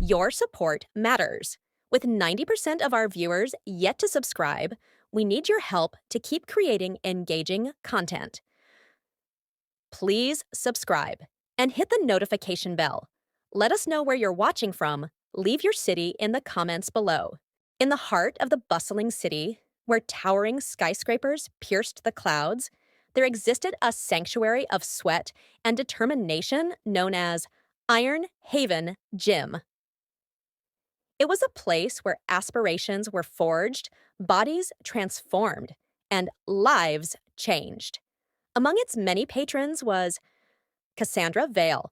Your support matters. With 90% of our viewers yet to subscribe, we need your help to keep creating engaging content. Please subscribe and hit the notification bell. Let us know where you're watching from. Leave your city in the comments below. In the heart of the bustling city, where towering skyscrapers pierced the clouds, there existed a sanctuary of sweat and determination known as Iron Haven Gym. It was a place where aspirations were forged, bodies transformed, and lives changed. Among its many patrons was Cassandra Vale,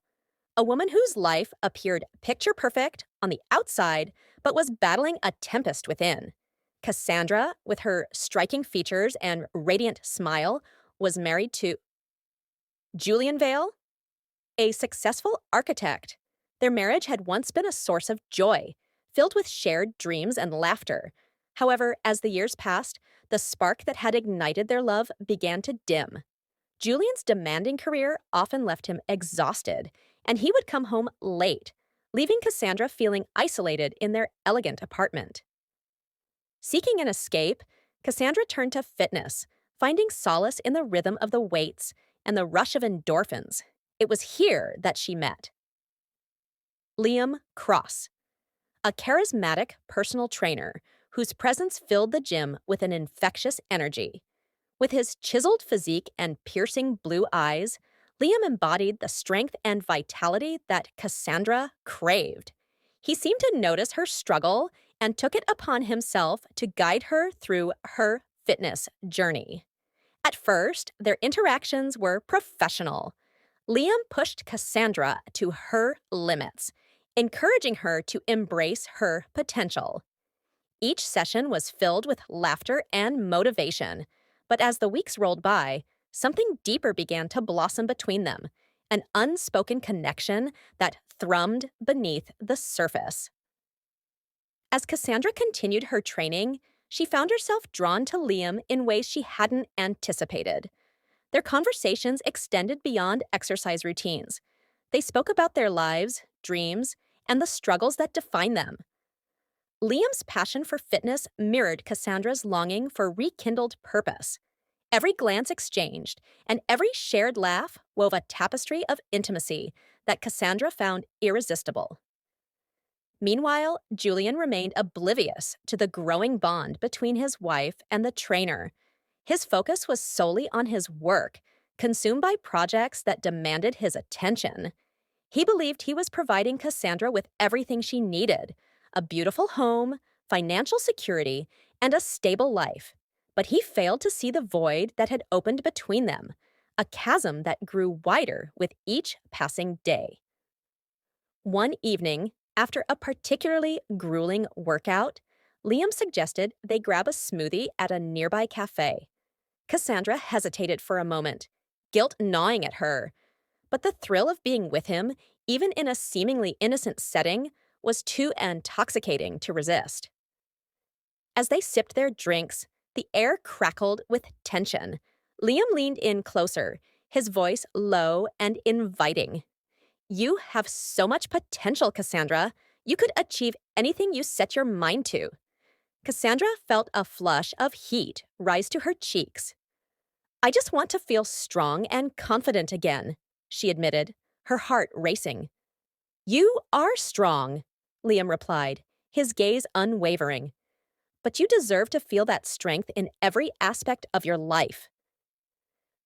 a woman whose life appeared picture perfect on the outside but was battling a tempest within. Cassandra, with her striking features and radiant smile, was married to Julian Vale, a successful architect. Their marriage had once been a source of joy, filled with shared dreams and laughter. However, as the years passed, the spark that had ignited their love began to dim. Julian's demanding career often left him exhausted, and he would come home late, leaving Cassandra feeling isolated in their elegant apartment. Seeking an escape, Cassandra turned to fitness, finding solace in the rhythm of the weights and the rush of endorphins. It was here that she met Liam Cross, a charismatic personal trainer whose presence filled the gym with an infectious energy. With his chiseled physique and piercing blue eyes, Liam embodied the strength and vitality that Cassandra craved. He seemed to notice her struggle and took it upon himself to guide her through her fitness journey. At first, their interactions were professional. Liam pushed Cassandra to her limits, encouraging her to embrace her potential. Each session was filled with laughter and motivation, but as the weeks rolled by, something deeper began to blossom between them, an unspoken connection that thrummed beneath the surface. As Cassandra continued her training, she found herself drawn to Liam in ways she hadn't anticipated. Their conversations extended beyond exercise routines. They spoke about their lives, dreams, and the struggles that define them. Liam's passion for fitness mirrored Cassandra's longing for rekindled purpose. Every glance exchanged and every shared laugh wove a tapestry of intimacy that Cassandra found irresistible. Meanwhile, Julian remained oblivious to the growing bond between his wife and the trainer. His focus was solely on his work, consumed by projects that demanded his attention. He believed he was providing Cassandra with everything she needed: a beautiful home, financial security, and a stable life. But he failed to see the void that had opened between them, a chasm that grew wider with each passing day. One evening, after a particularly grueling workout, Liam suggested they grab a smoothie at a nearby cafe. Cassandra hesitated for a moment, guilt gnawing at her. But the thrill of being with him, even in a seemingly innocent setting, was too intoxicating to resist. As they sipped their drinks, the air crackled with tension. Liam leaned in closer, his voice low and inviting. "You have so much potential, Cassandra. You could achieve anything you set your mind to." Cassandra felt a flush of heat rise to her cheeks. "I just want to feel strong and confident again," she admitted, her heart racing. "You are strong," Liam replied, his gaze unwavering. "But you deserve to feel that strength in every aspect of your life."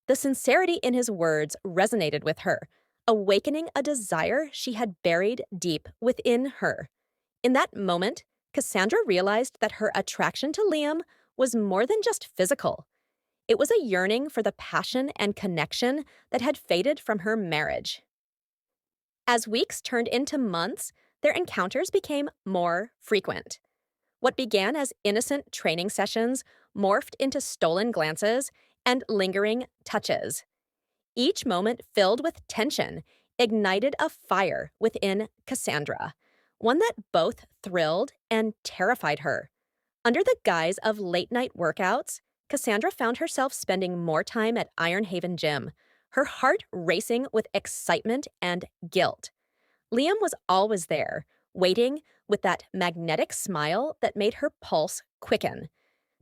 The sincerity in his words resonated with her, awakening a desire she had buried deep within her. In that moment, Cassandra realized that her attraction to Liam was more than just physical. It was a yearning for the passion and connection that had faded from her marriage. As weeks turned into months, their encounters became more frequent. What began as innocent training sessions morphed into stolen glances and lingering touches. Each moment filled with tension ignited a fire within Cassandra, one that both thrilled and terrified her. Under the guise of late-night workouts, Cassandra found herself spending more time at Iron Haven Gym, her heart racing with excitement and guilt. Liam was always there, waiting with that magnetic smile that made her pulse quicken.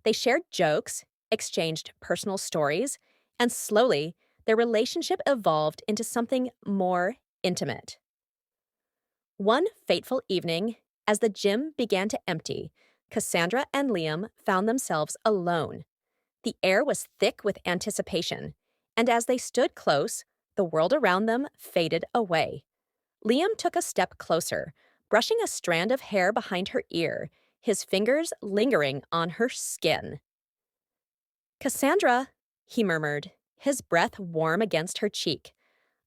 They shared jokes, exchanged personal stories, and slowly, their relationship evolved into something more intimate. One fateful evening, as the gym began to empty, Cassandra and Liam found themselves alone. The air was thick with anticipation, and as they stood close, the world around them faded away. Liam took a step closer, brushing a strand of hair behind her ear, his fingers lingering on her skin. "Cassandra," he murmured, his breath warm against her cheek.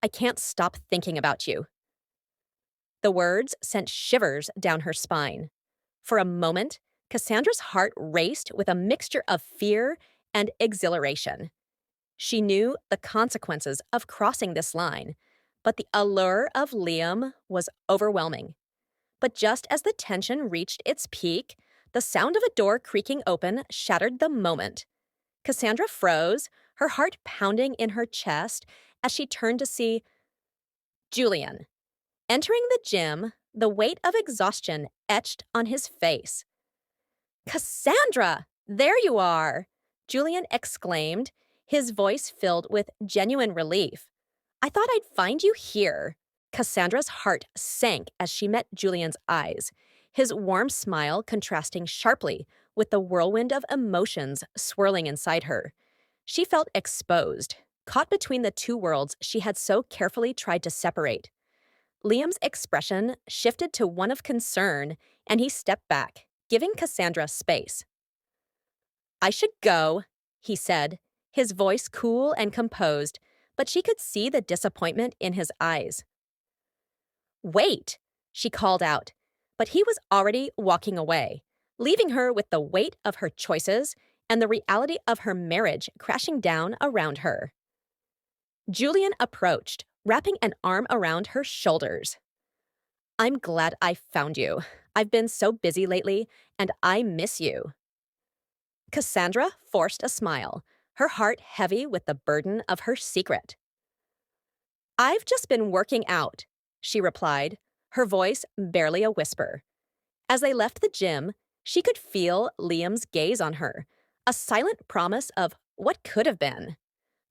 "I can't stop thinking about you." The words sent shivers down her spine. For a moment, Cassandra's heart raced with a mixture of fear and exhilaration. She knew the consequences of crossing this line, but the allure of Liam was overwhelming. But just as the tension reached its peak, the sound of a door creaking open shattered the moment. Cassandra froze, her heart pounding in her chest as she turned to see Julian. Entering the gym, the weight of exhaustion etched on his face. "Cassandra, there you are!" Julian exclaimed, his voice filled with genuine relief. "I thought I'd find you here." Cassandra's heart sank as she met Julian's eyes, his warm smile contrasting sharply with the whirlwind of emotions swirling inside her. She felt exposed, caught between the two worlds she had so carefully tried to separate. Liam's expression shifted to one of concern, and he stepped back, giving Cassandra space. "I should go," he said, his voice cool and composed, but she could see the disappointment in his eyes. "Wait," she called out, but he was already walking away, leaving her with the weight of her choices and the reality of her marriage crashing down around her. Julian approached, wrapping an arm around her shoulders. "I'm glad I found you. I've been so busy lately, and I miss you." Cassandra forced a smile, her heart heavy with the burden of her secret. "I've just been working out," she replied, her voice barely a whisper. As they left the gym, she could feel Liam's gaze on her, a silent promise of what could have been.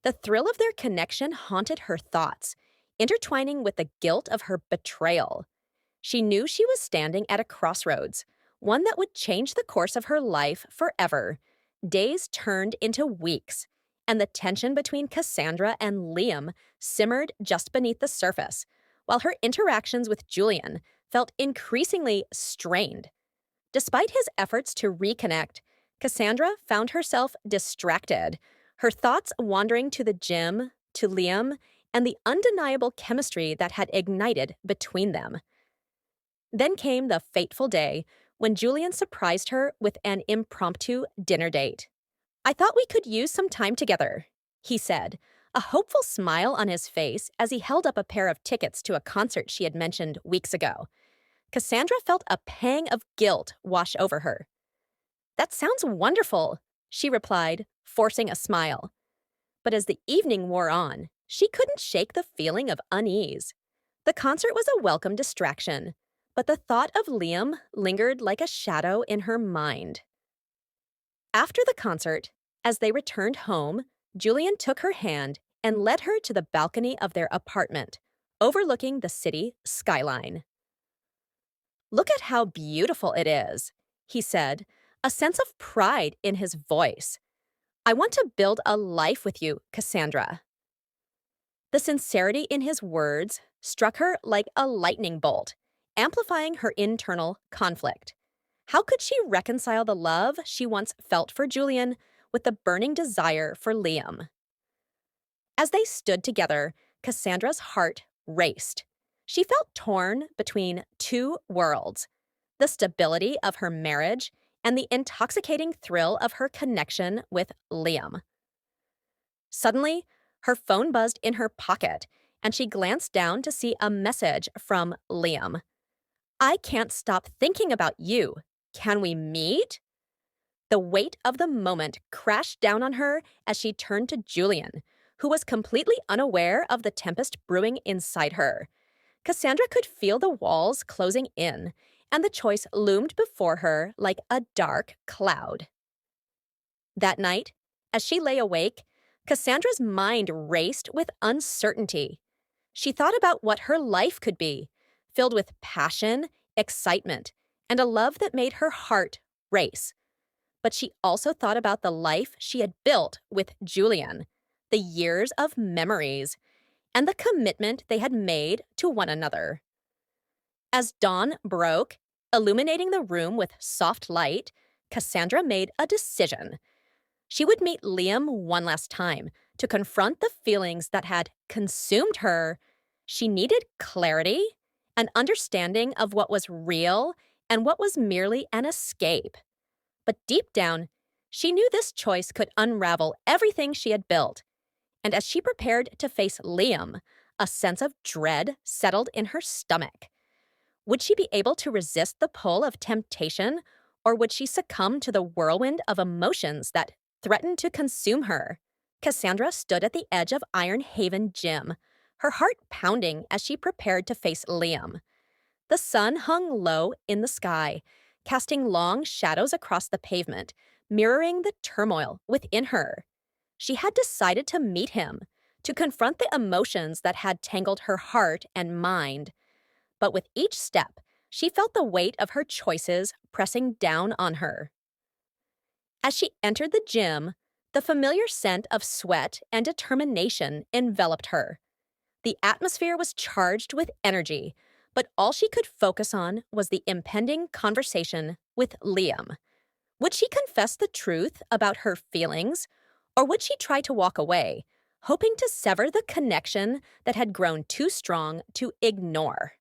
The thrill of their connection haunted her thoughts, intertwining with the guilt of her betrayal. She knew she was standing at a crossroads, one that would change the course of her life forever. Days turned into weeks, and the tension between Cassandra and Liam simmered just beneath the surface, while her interactions with Julian felt increasingly strained. Despite his efforts to reconnect, Cassandra found herself distracted, her thoughts wandering to the gym, to Liam, and the undeniable chemistry that had ignited between them. Then came the fateful day when Julian surprised her with an impromptu dinner date. "I thought we could use some time together," he said, a hopeful smile on his face as he held up a pair of tickets to a concert she had mentioned weeks ago. Cassandra felt a pang of guilt wash over her. "That sounds wonderful," she replied, forcing a smile. But as the evening wore on, she couldn't shake the feeling of unease. The concert was a welcome distraction, but the thought of Liam lingered like a shadow in her mind. After the concert, as they returned home, Julian took her hand and led her to the balcony of their apartment, overlooking the city skyline. "Look at how beautiful it is," he said, a sense of pride in his voice. "I want to build a life with you, Cassandra." The sincerity in his words struck her like a lightning bolt, amplifying her internal conflict. How could she reconcile the love she once felt for Julian with the burning desire for Liam? As they stood together, Cassandra's heart raced. She felt torn between two worlds, the stability of her marriage and the intoxicating thrill of her connection with Liam. Suddenly, her phone buzzed in her pocket, and she glanced down to see a message from Liam. "I can't stop thinking about you. Can we meet?" The weight of the moment crashed down on her as she turned to Julian, who was completely unaware of the tempest brewing inside her. Cassandra could feel the walls closing in, and the choice loomed before her like a dark cloud. That night, as she lay awake, Cassandra's mind raced with uncertainty. She thought about what her life could be, filled with passion, excitement, and a love that made her heart race. But she also thought about the life she had built with Julian, the years of memories, and the commitment they had made to one another. As dawn broke, illuminating the room with soft light, Cassandra made a decision. She would meet Liam one last time to confront the feelings that had consumed her. She needed clarity, an understanding of what was real and what was merely an escape. But deep down, she knew this choice could unravel everything she had built. And as she prepared to face Liam, a sense of dread settled in her stomach. Would she be able to resist the pull of temptation, or would she succumb to the whirlwind of emotions that threatened to consume her? Cassandra stood at the edge of Iron Haven Gym, her heart pounding as she prepared to face Liam. The sun hung low in the sky, casting long shadows across the pavement, mirroring the turmoil within her. She had decided to meet him, to confront the emotions that had tangled her heart and mind. But with each step, she felt the weight of her choices pressing down on her. As she entered the gym, the familiar scent of sweat and determination enveloped her. The atmosphere was charged with energy, but all she could focus on was the impending conversation with Liam. Would she confess the truth about her feelings, or would she try to walk away, hoping to sever the connection that had grown too strong to ignore?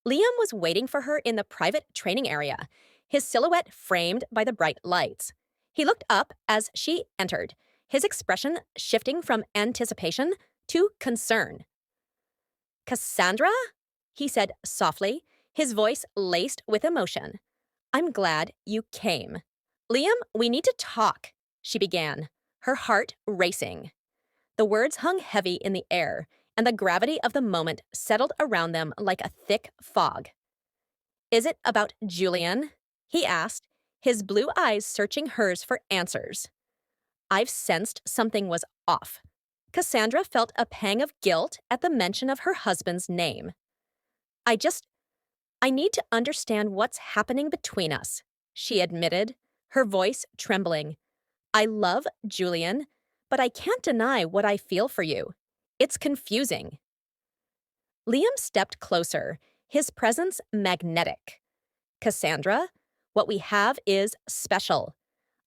Liam was waiting for her in the private training area, his silhouette framed by the bright lights. He looked up as she entered, his expression shifting from anticipation to concern. "Cassandra?" he said softly, his voice laced with emotion. "I'm glad you came." "Liam, we need to talk," she began, her heart racing. The words hung heavy in the air, and the gravity of the moment settled around them like a thick fog. "Is it about Julian?" he asked, his blue eyes searching hers for answers. "I've sensed something was off." Cassandra felt a pang of guilt at the mention of her husband's name. I need to understand what's happening between us," she admitted, her voice trembling. "I love Julian, but I can't deny what I feel for you. It's confusing." Liam stepped closer, his presence magnetic. "Cassandra, what we have is special.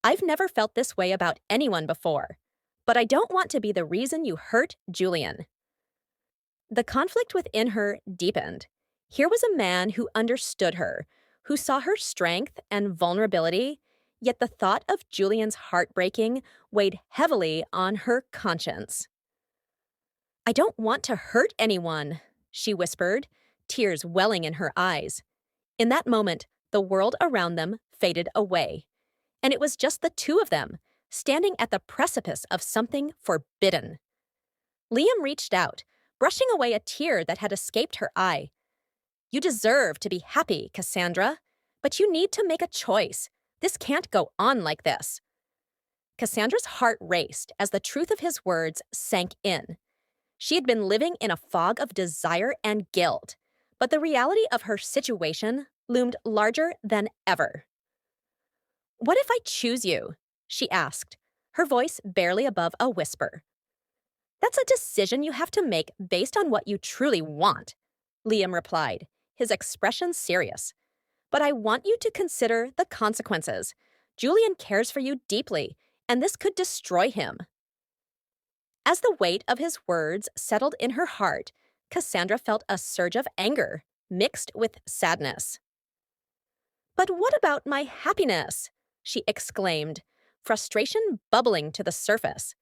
I've never felt this way about anyone before, but I don't want to be the reason you hurt Julian." The conflict within her deepened. Here was a man who understood her, who saw her strength and vulnerability, yet the thought of Julian's heartbreaking weighed heavily on her conscience. "I don't want to hurt anyone," she whispered, tears welling in her eyes. In that moment, the world around them faded away, and it was just the two of them, standing at the precipice of something forbidden. Liam reached out, brushing away a tear that had escaped her eye. "You deserve to be happy, Cassandra, but you need to make a choice. This can't go on like this." Cassandra's heart raced as the truth of his words sank in. She had been living in a fog of desire and guilt, but the reality of her situation loomed larger than ever. "What if I choose you?" she asked, her voice barely above a whisper. "That's a decision you have to make based on what you truly want," Liam replied, his expression serious. "But I want you to consider the consequences. Julian cares for you deeply, and this could destroy him." As the weight of his words settled in her heart, Cassandra felt a surge of anger, mixed with sadness. "But what about my happiness?" she exclaimed, frustration bubbling to the surface.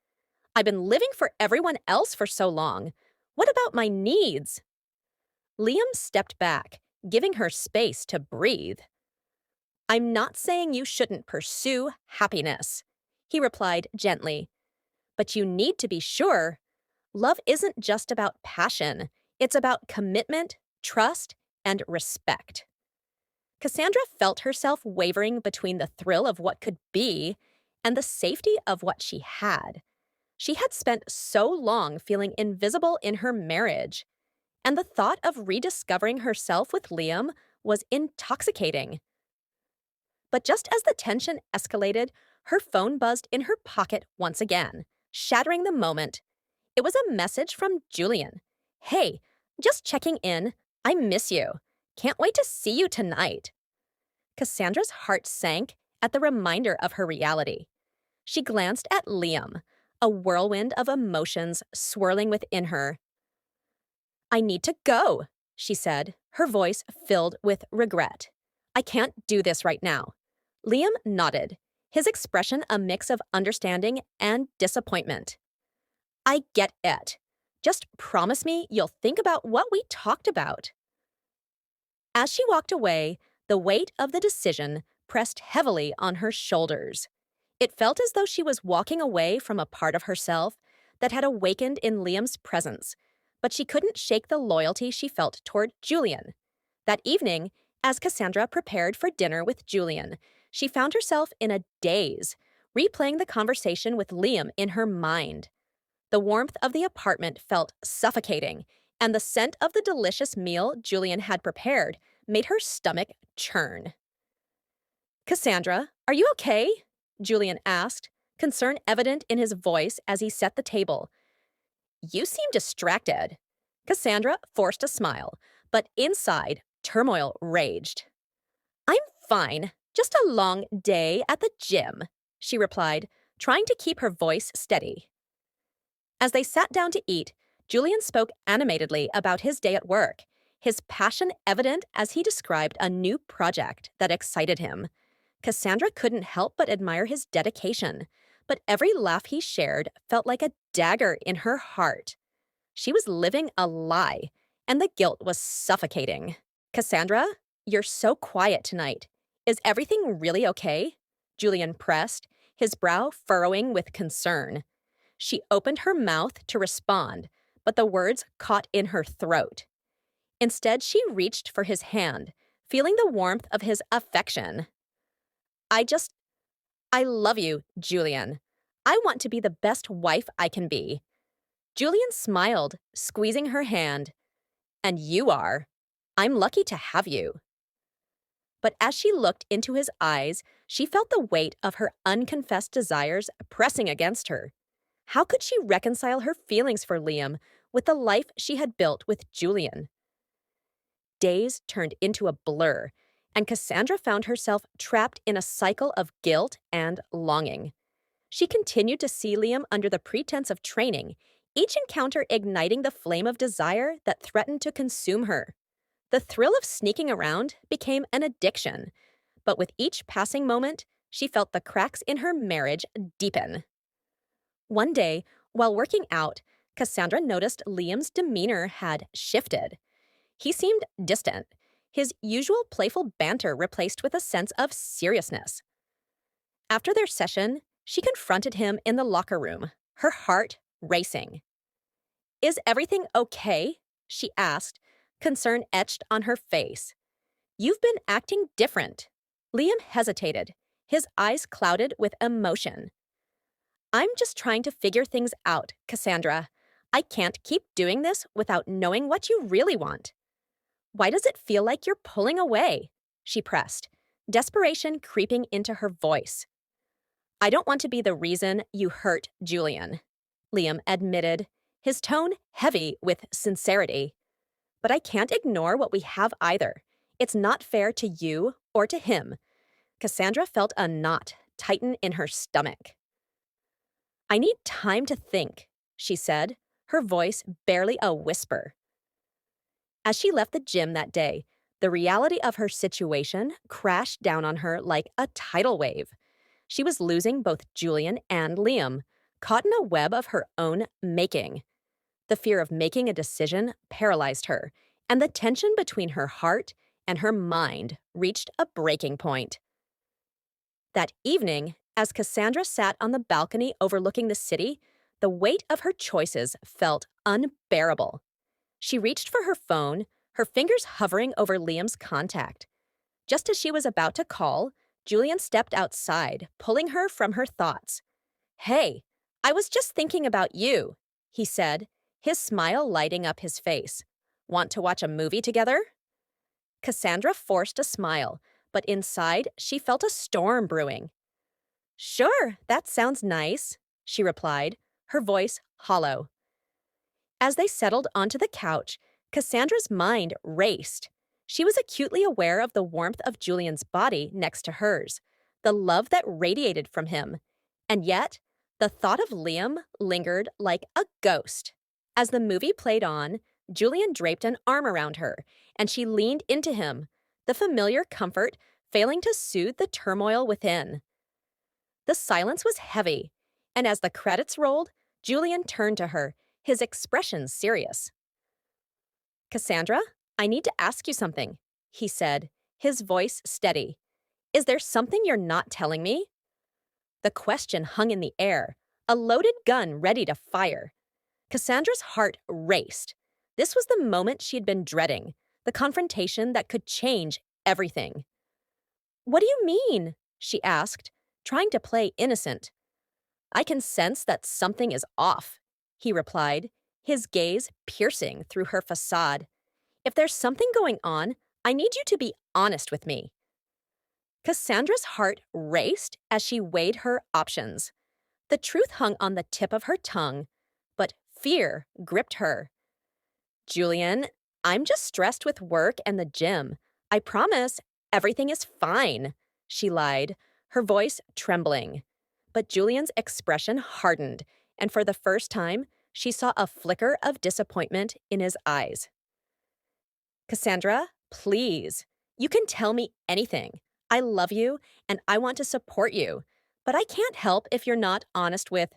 "I've been living for everyone else for so long. What about my needs?" Liam stepped back, giving her space to breathe. "I'm not saying you shouldn't pursue happiness," he replied gently. "But you need to be sure. Love isn't just about passion. It's about commitment, trust, and respect. Cassandra felt herself wavering between the thrill of what could be and the safety of what she had. She had spent so long feeling invisible in her marriage, and the thought of rediscovering herself with Liam was intoxicating. But just as the tension escalated, her phone buzzed in her pocket once again, shattering the moment. It was a message from Julian. "Hey, just checking in. I miss you. Can't wait to see you tonight." Cassandra's heart sank at the reminder of her reality. She glanced at Liam, a whirlwind of emotions swirling within her. "I need to go," she said, her voice filled with regret. "I can't do this right now." Liam nodded, his expression a mix of understanding and disappointment. "I get it. Just promise me you'll think about what we talked about." As she walked away, the weight of the decision pressed heavily on her shoulders. It felt as though she was walking away from a part of herself that had awakened in Liam's presence, but she couldn't shake the loyalty she felt toward Julian. That evening, as Cassandra prepared for dinner with Julian, she found herself in a daze, replaying the conversation with Liam in her mind. The warmth of the apartment felt suffocating, and the scent of the delicious meal Julian had prepared made her stomach churn. "Cassandra, are you okay?" Julian asked, concern evident in his voice as he set the table. "You seem distracted." Cassandra forced a smile, but inside, turmoil raged. "I'm fine. Just a long day at the gym," she replied, trying to keep her voice steady. As they sat down to eat, Julian spoke animatedly about his day at work, his passion evident as he described a new project that excited him. Cassandra couldn't help but admire his dedication, but every laugh he shared felt like a dagger in her heart. She was living a lie, and the guilt was suffocating. "Cassandra, you're so quiet tonight. Is everything really okay?" Julian pressed, his brow furrowing with concern. She opened her mouth to respond, but the words caught in her throat. Instead, she reached for his hand, feeling the warmth of his affection. I love you, Julian. I want to be the best wife I can be." Julian smiled, squeezing her hand. "And you are. I'm lucky to have you." But as she looked into his eyes, she felt the weight of her unconfessed desires pressing against her. How could she reconcile her feelings for Liam with the life she had built with Julian? Days turned into a blur, and Cassandra found herself trapped in a cycle of guilt and longing. She continued to see Liam under the pretense of training, each encounter igniting the flame of desire that threatened to consume her. The thrill of sneaking around became an addiction, but with each passing moment, she felt the cracks in her marriage deepen. One day, while working out, Cassandra noticed Liam's demeanor had shifted. He seemed distant, his usual playful banter replaced with a sense of seriousness. After their session, she confronted him in the locker room, her heart racing. "Is everything okay?" she asked, concern etched on her face. "You've been acting different." Liam hesitated, his eyes clouded with emotion. "I'm just trying to figure things out, Cassandra. I can't keep doing this without knowing what you really want." "Why does it feel like you're pulling away?" she pressed, desperation creeping into her voice. "I don't want to be the reason you hurt Julian," Liam admitted, his tone heavy with sincerity. "But I can't ignore what we have either. It's not fair to you or to him." Cassandra felt a knot tighten in her stomach. "I need time to think," she said, her voice barely a whisper. As she left the gym that day, the reality of her situation crashed down on her like a tidal wave. She was losing both Julian and Liam, caught in a web of her own making. The fear of making a decision paralyzed her, and the tension between her heart and her mind reached a breaking point. That evening, as Cassandra sat on the balcony overlooking the city, the weight of her choices felt unbearable. She reached for her phone, her fingers hovering over Liam's contact. Just as she was about to call, Julian stepped outside, pulling her from her thoughts. Hey, I was just thinking about you, he said, his smile lighting up his face. Want to watch a movie together? Cassandra forced a smile, but inside she felt a storm brewing. Sure, that sounds nice, she replied, her voice hollow. As they settled onto the couch, Cassandra's mind raced. She was acutely aware of the warmth of Julian's body next to hers, the love that radiated from him. And yet, the thought of Liam lingered like a ghost. As the movie played on, Julian draped an arm around her, and she leaned into him, the familiar comfort failing to soothe the turmoil within. The silence was heavy, and as the credits rolled, Julian turned to her, his expression serious. Cassandra, I need to ask you something, he said, his voice steady. Is there something you're not telling me? The question hung in the air, a loaded gun ready to fire. Cassandra's heart raced. This was the moment she'd been dreading, the confrontation that could change everything. What do you mean? She asked, trying to play innocent. I can sense that something is off, he replied, his gaze piercing through her facade. If there's something going on, I need you to be honest with me. Cassandra's heart raced as she weighed her options. The truth hung on the tip of her tongue, but fear gripped her. Julian, I'm just stressed with work and the gym. I promise everything is fine, she lied, her voice trembling. But Julian's expression hardened, and for the first time, she saw a flicker of disappointment in his eyes. Cassandra, please. You can tell me anything. I love you, and I want to support you. But I can't help if you're not honest with